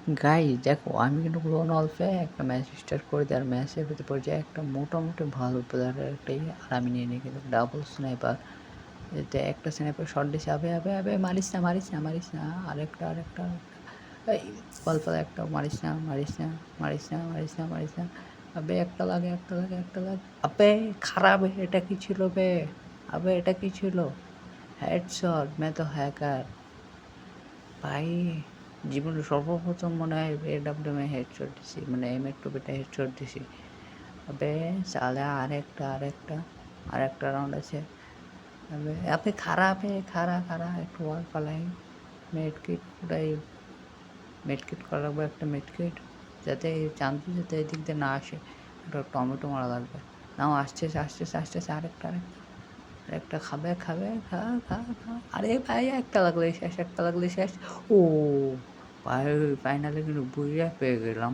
Guys দেখো আমি কিন্তু লোন অল্পে একটা ম্যাচ স্টার্ট করে দিই আর ম্যাচের ভিতরে পর্যায়ে একটা মোটামুটি ভালো প্লেয়ারের একটাই আর আমি নিয়ে নিই কিন্তু ডাবল স্নাইপার। এতে একটা স্নাইপার শট দিছে, আবে আবে আবে মারিস না মারিস না মারিস না, আরেকটা এই অল্প একটা মারিস না মারিস না মারিস না মারিস না মারিস না, আবে একটা লাগে আবে খারাপ, এটা কি ছিল বে? আবে এটা কি ছিল? হেডশট मैं तो हैकर ভাই। জীবনে সর্বপ্রথম মনে হয় এডাব্লিউএম এ হেডশট দিছি, মানে M2 হেডশট দিছি। আবে সালা আরেকটা রাউন্ড আছে। আবে আপনি খারাপ হে খাড়া একটু ওয়াল পালাই মেডকিট ওটাই, মেডকিট করা লাগবে একটা মেডকিট, যাতে চান্সে যাতে এদিক দিয়ে না আসে। একটা টমেটো মারা লাগবে। নাও আসতেছে আরেকটা খাবে খা। আরে ভাই একটা লাগলেই শেষ। ও ভাই ফাইনালি কিন্তু বুইয়া পেয়ে গেলাম।